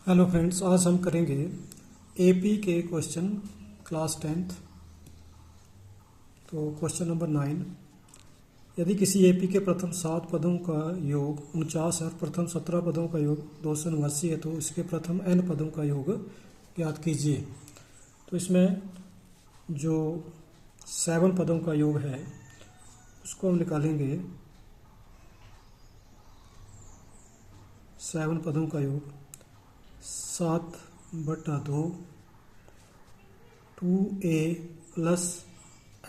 Hello friends, आज हम करेंगे एपी के क्वेश्चन क्लास 10th। तो क्वेश्चन नंबर 9, यदि किसी एपी के प्रथम 7 पदों का योग 49 है और प्रथम 17 पदों का योग 289 है तो इसके प्रथम n पदों का योग ज्ञात कीजिए। तो इसमें जो 7 पदों का योग है उसको हम निकालेंगे। 7 पदों का योग 7/2 2a प्लस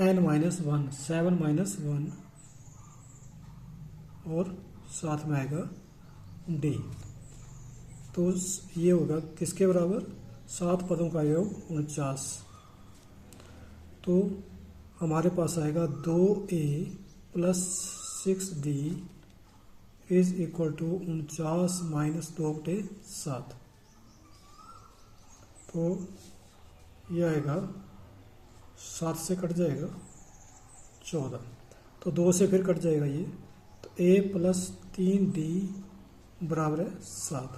n-1 7-1 और साथ में आएगा d। तो ये होगा किसके बराबर? 7 पदों का योग 49। तो हमारे पास आएगा 2a plus 6d is equal to 49 minus 2/7। तो ये आएगा 7 से कट जाएगा 14, तो 2 से फिर कट जाएगा ये, तो a प्लस 3d बराबर है 7।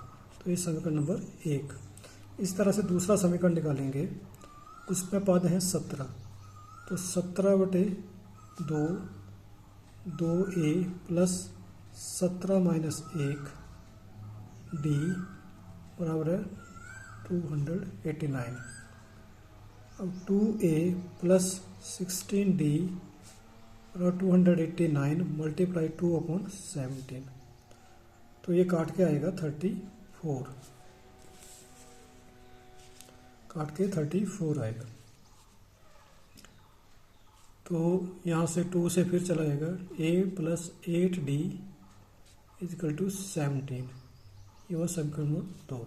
तो ये समीकरण नंबर 1। इस तरह से दूसरा समीकरण निकालेंगे, उसमें पद है 17। तो 17/2 2a प्लस 17 माइनस 1d बराबर है 289। अब 2a प्लस 16d और 289 मल्टीप्लाई 2/17, तो ये काट के आएगा 34, काट के 34 आएगा। तो यहाँ से 2 से फिर चला जाएगा a plus 8d is equal to 17। ये वो समीकरण नंबर 2।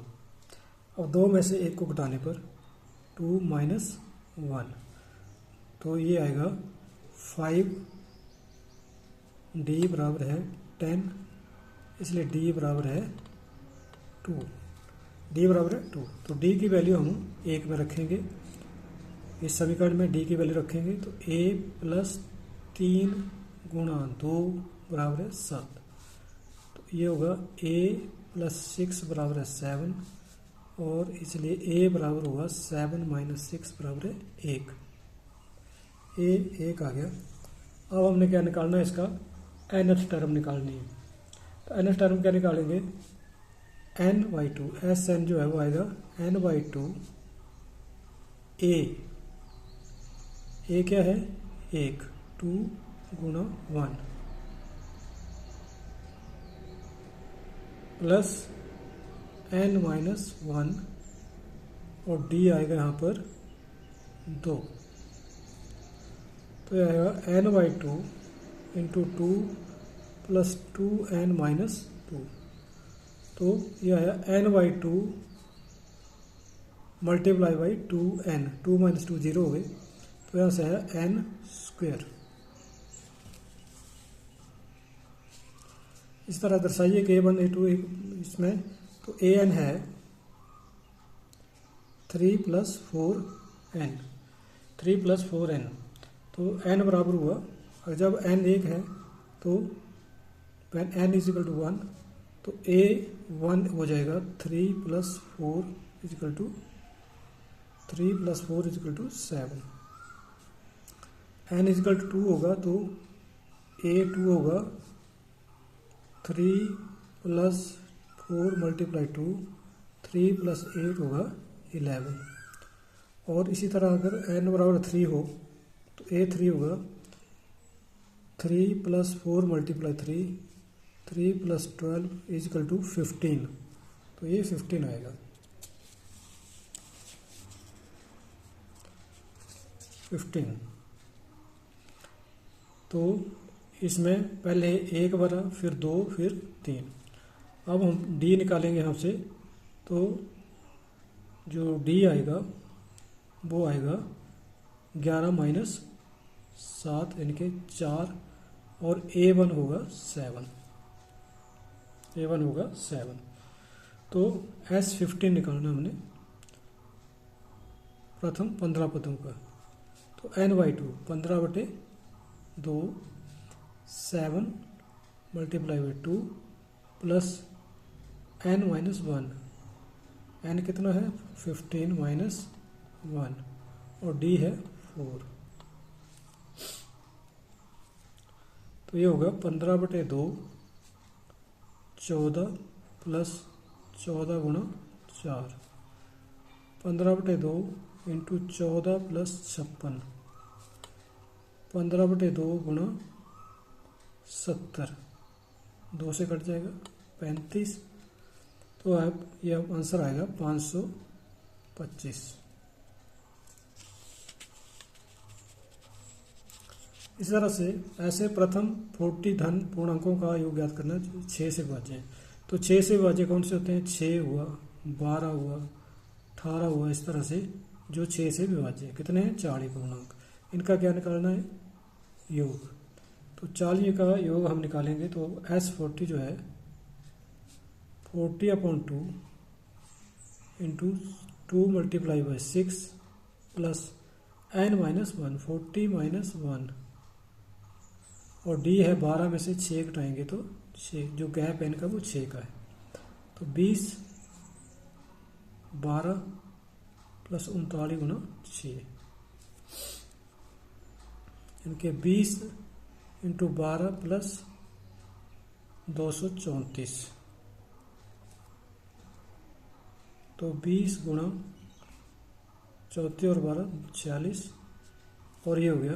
अब 2 में से 1 को घटाने पर 2 माइनस 1, तो ये आएगा 5d बराबर है 10, इसलिए d बराबर है 2। d बराबर है 2, तो d की वैल्यू हम 1 में रखेंगे। इस समीकरण में d की वैल्यू रखेंगे तो a प्लस 3 गुणा 2 बराबर है 7। तो ये होगा a प्लस 6 बराबर है 7, और इसलिए a बराबर होगा 7 माइनस 6 बराबर है 1। a 1 आ गया। अब हमने क्या निकालना है? इसका nth टर्म निकालनी है। तो nth टर्म क्या निकालेंगे? n/2 Sn जो है वो आएगा n/2 a क्या है? 1 2 गुणा 1 प्लस n-1 और d आएगा यहाँ पर 2। तो ये आएगा n/2 इंटू 2 प्लस 2n-2। तो ये आया n/2 multiply by 2n, 2 minus 2 0 हो गए, तो यहाँ से आया n²। इस तरह दर्शाइए कि a1 a2 इसमें, तो an है 3 प्लस 4n, 3 प्लस 4n, तो n बराबर हुआ। और जब n 1 है तो वैन n इजिकल टू 1, तो a 1 हो जाएगा 3 plus 4 is equal to 3 plus 4 is equal to 7। n is equal to 2 होगा तो a 2 होगा 3 प्लस 4 मल्टीप्लाई 2, 3 प्लस 8 होगा 11। और इसी तरह अगर n बराबर 3 हो तो a 3 होगा 3 plus 4 multiply 3, 3 plus 12 is equal to 15, तो ये 15 आएगा। 15। तो इसमें पहले 1 बना, फिर 2, फिर 3। अब हम d निकालेंगे यहाँ से, तो जो d आएगा वो आएगा 11 माइनस 7 यानी कि 4, और a1 होगा 7, a1 होगा 7। तो S15 निकालना हमने प्रथम 15 पदों का। तो n/2 15/2 7 multiply by 2 plus n-1 N कितना है 15 माइनस 1 और डी है 4। तो ये होगा 15/2 14 प्लस 14 गुणा 4, 15/2 इंटू 14 प्लस 56, 15/2 गुणा 70, 2 से कट जाएगा 35। तो अब यह आंसर आएगा 525। इस तरह से ऐसे प्रथम 40 धन पूर्णांकों का योग ज्ञात करना 6 से विभाज्य है। तो 6 से विभाज्य कौन से होते हैं? 6 हुआ, 12 हुआ, 18 हुआ, इस तरह से जो 6 से विभाज्य है। कितने हैं? 40 पूर्णांक। इनका क्या निकालना है? योग। तो 40 का योग हम निकालेंगे तो S40 जो है 40/2 into 2 multiply by 6 plus n-1 40 minus 1 और डी है 12 में से 6 घटाएंगे तो 6, जो गैप एन का वो 6 का है। तो 20 12 प्लस 39 गुना 6, इनके 20 इंटू 12 प्लस 234, तो 20 गुणा 34 और 12 46 और ये हो गया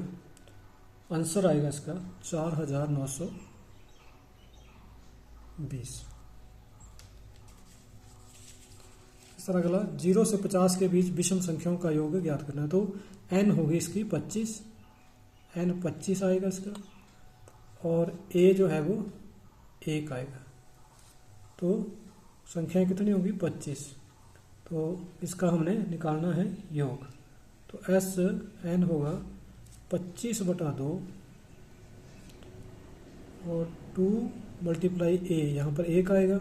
आंसर आएगा इसका 4920। इस तरह अगला 0 से 50 के बीच विषम संख्याओं का योग ज्ञात करना है। तो n होगी इसकी 25, n 25 आएगा इसका, और a जो है वो 1 आएगा। तो संख्याएं कितनी होंगी? 25। तो इसका हमने निकालना है योग। तो एस एन होगा 25/2 और 2 मल्टीप्लाई ए, यहाँ पर 1 आएगा,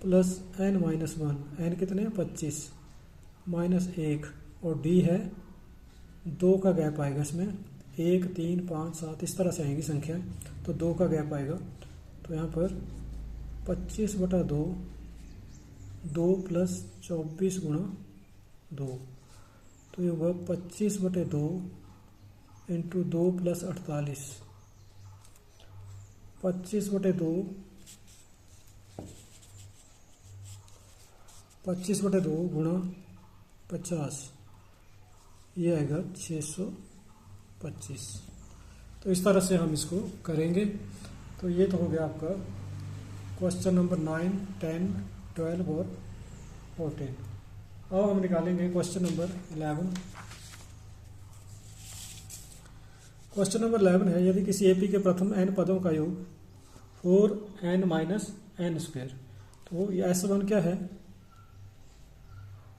प्लस n-1, n कितने हैं? 25 माइनस 1 और डी है 2 का गैप आएगा इसमें, 1 3 5 7 इस तरह से आएंगी संख्या, तो 2 का गैप आएगा। तो यहाँ पर 25/2 2 प्लस 24 गुणा 2, तो ये होगा 25/2 इंटू 2 प्लस 48, 25/2 गुणा 50, ये आएगा 625। तो इस तरह से हम इसको करेंगे। तो ये तो हो गया आपका क्वेश्चन नंबर 9, 10, 12 और 14। अब हम निकालेंगे क्वेश्चन नंबर 11। क्वेश्चन नंबर 11 है, यदि किसी एपी के प्रथम n पदों का योग 4n माइनस n स्क्वायर, तो ये S1 क्या है?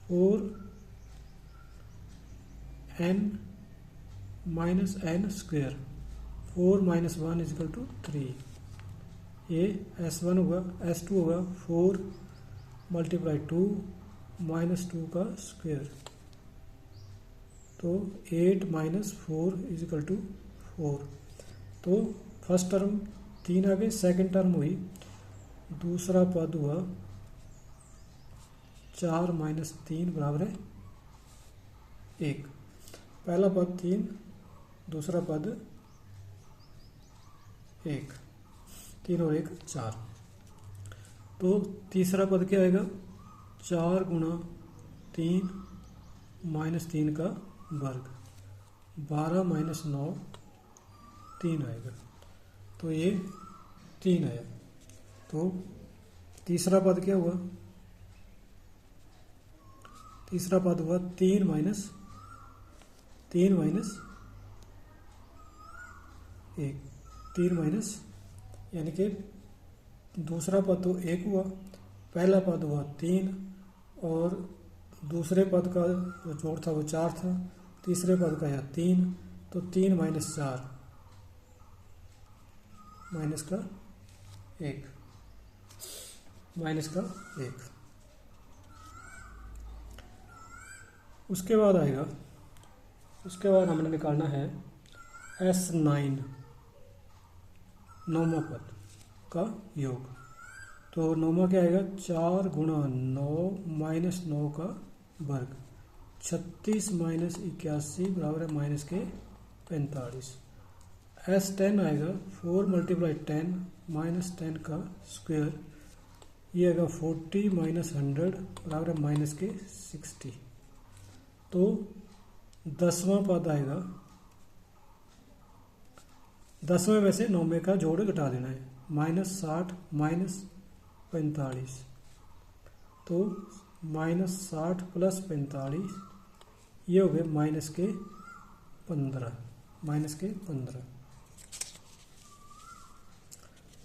4n minus n square, 4 minus 1 is equal to 3। ये S1 होगा। S2 होगा 4 मल्टीप्लाई 2 माइनस 2 का स्क्वायर, तो 8 माइनस 4 इजिकल टू 4। तो फर्स्ट टर्म 3 आ गए, सेकेंड टर्म हुई, दूसरा पद हुआ 4 माइनस 3 बराबर है 1। पहला पद 3, दूसरा पद 1, 3 और 1 4। तो तीसरा पद क्या आएगा? 4 गुणा 3 माइनस 3 का वर्ग, 12 माइनस 9 3 आएगा। तो ये 3 आया। तो तीसरा पद क्या हुआ? तीसरा पद हुआ 3 माइनस 1, 3 माइनस, यानी कि दूसरा पद तो 1 हुआ, पहला पद हुआ 3 और दूसरे पद का जो जोड़ था वो 4 था, तीसरे पद का यह 3, तो 3 माइनस 4 माइनस का 1, माइनस का 1। उसके बाद आएगा, उसके बाद हमने निकालना है S9 नौवां पद का योग। तो 9वां क्या आएगा, 4 गुणा 9 माइनस 9 का वर्ग, 36 माइनस 81 बराबर है माइनस के 45। S10 आएगा 4 मल्टीप्लाई 10 माइनस 10 का स्क्वायर, ये आएगा 40 माइनस 100 बराबर है माइनस के 60। तो 10वां पद आएगा, 10वें में से 9वें का जोड़ घटा देना है, माइनस 60 माइनस 45, तो माइनस 60 प्लस 45 ये हो गए माइनस के 15, माइनस के 15।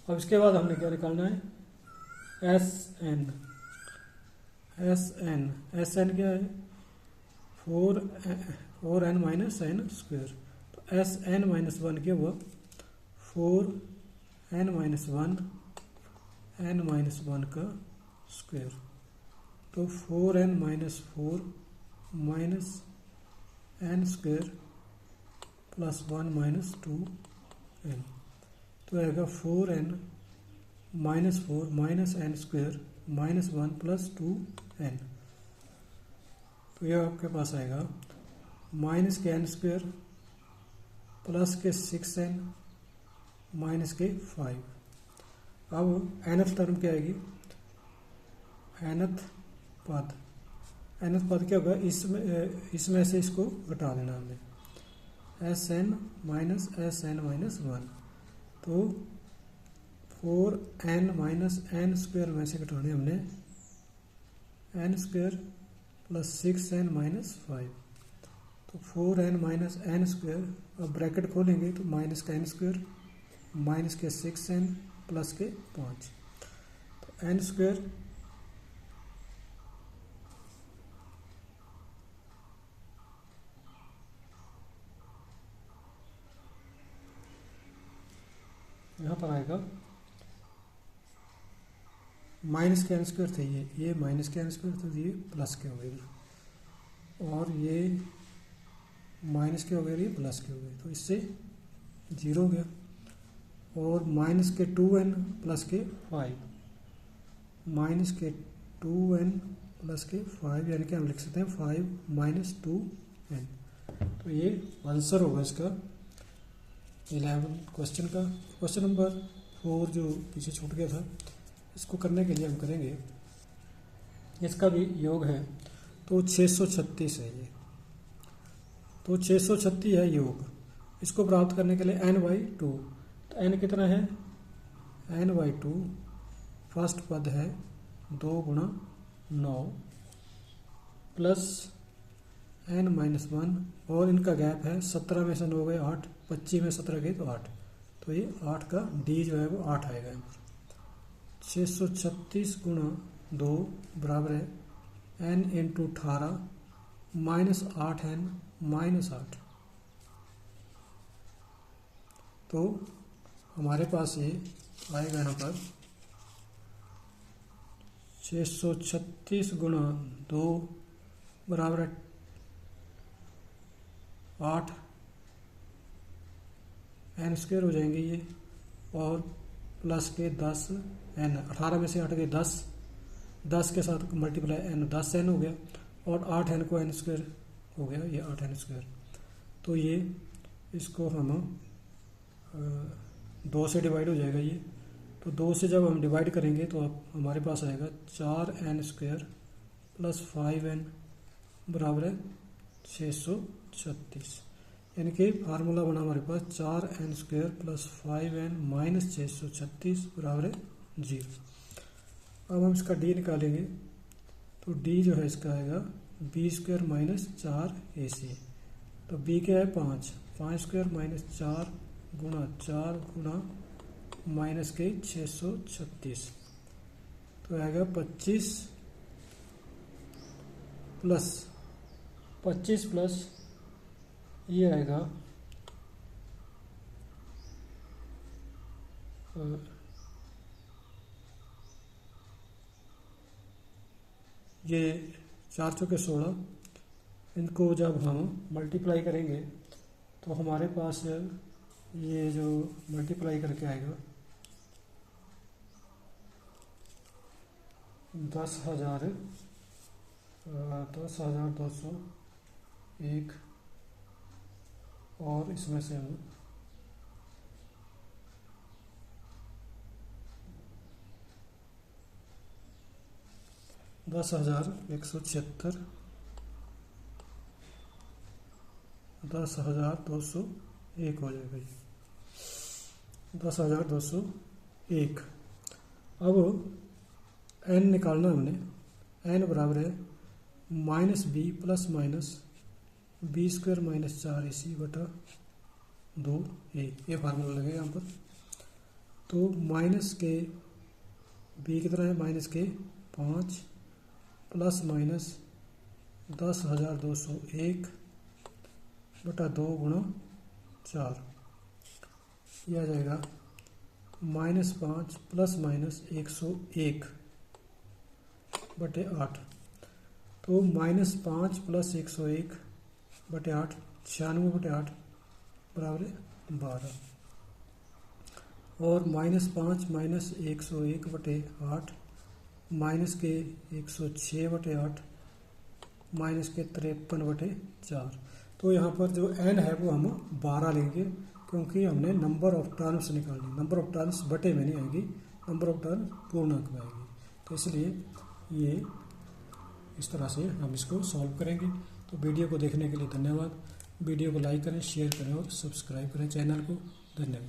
अब इसके बाद हमने क्या निकालना है, एस एन क्या है, 4n माइनस एन स्क्वायर। तो एस एन माइनस 1 क्या हुआ, 4n माइनस 1 n माइनस 1 का स्क्वायर। तो 4n minus 4 minus n square plus 1 minus 2n, तो आएगा 4n minus 4 minus n square minus 1 plus 2n। तो यह आपके पास आएगा माइनस के एन स्क्वायर प्लस के 6n माइनस के 5। अब nth टर्म क्या आएगी, nth पद क्या होगा, इसमें से इसको घटा देना हमने, Sn माइनस Sn माइनस 1। तो 4n माइनस एन स्क्वायर में से घटाने हमने N square plus 6n minus 5। तो 4n माइनस एन स्क्वायर, अब ब्रैकेट खोलेंगे तो माइनस का एन स्क्वायर माइनस के 6n प्लस के 5। तो एन स्क्वायर यहाँ पर आएगा, माइनस के एन स्क्वायर थे ये माइनस के एन स्क्वायर थे, ये प्लस के हो गए, और ये माइनस के हो गए, ये प्लस के हो गए, तो इससे 0 हो गया। और माइनस के 2n प्लस के 5, माइनस के 2n प्लस के 5, यानी कि हम लिख सकते हैं 5 माइनस 2n। तो ये आंसर होगा इसका 11 क्वेश्चन का। क्वेश्चन नंबर 4 जो पीछे छूट गया था, इसको करने के लिए हम करेंगे, इसका भी योग है, तो 636 है ये, तो 636 है योग। इसको प्राप्त करने के लिए n/2, तो n कितना है, n/2 फर्स्ट पद है 2 गुणा 9 प्लस n माइनस 1, और इनका गैप है 17 में से 9 गए 8, 25 में 17 गए तो 8, तो ये 8 का d जो है वो 8 आएगा यहाँ पर। 636 गुणा 2 बराबर है n into 18 minus 8n minus 8। तो हमारे पास ये आएगा यहाँ पर 636 गुणा 2 बराबर है 8 n स्क्वायर हो जाएंगे ये, और प्लस के 10 n, 18 में से 8 गए 10, 10 के साथ मल्टीप्लाई n 10n हो गया, और 8n को n स्क्वायर हो गया, ये 8n स्क्वायर। तो ये इसको हम 2 से डिवाइड हो जाएगा ये, तो 2 से जब हम डिवाइड करेंगे तो अब हमारे पास आएगा 4n स्क्वायर प्लस 5n बराबर है 636, यानी कि फार्मूला बना हमारे पास 4n square plus 5n minus 636 बराबर है 0। अब हम इसका d निकालेंगे, तो d जो है इसका आएगा b स्क्वायर माइनस 4ac। तो b क्या है 5 स्क्वायर माइनस 4 गुणा माइनस के 636, तो आएगा 25 प्लस ये आएगा ये 4 चौके 16, इनको जब हम मल्टीप्लाई करेंगे तो हमारे पास ये जो मल्टीप्लाई करके आएगा 10,000 10,201 और इसमें से हम 10,176 10,201 हो जाएगा। 10,201। अब n निकालना हमने, n बराबर है minus b plus minus b square minus 4ac/2a, ये फार्मूला लगेगा यहाँ पर। तो माइनस के बी कितना है, माइनस के 5 प्लस माइनस 10,201/2 गुणा 4, यह आ जाएगा -5 प्लस माइनस 101/8। तो -5 प्लस 101/8 96/8 बराबर है 12। और -5 माइनस 101/8 माइनस के 106/8 माइनस के 53/4। तो यहाँ पर जो n है वो हम 12 लेंगे, क्योंकि हमने नंबर ऑफ टर्म्स निकालनी। नंबर ऑफ टर्म्स बटे में नहीं आएगी, नंबर ऑफ टर्म्स पूर्णांक में आएगी। तो इसलिए ये इस तरह से हम इसको सॉल्व करेंगे। तो वीडियो को देखने के लिए धन्यवाद। वीडियो को लाइक करें, शेयर करें और सब्सक्राइब करें चैनल को। धन्यवाद।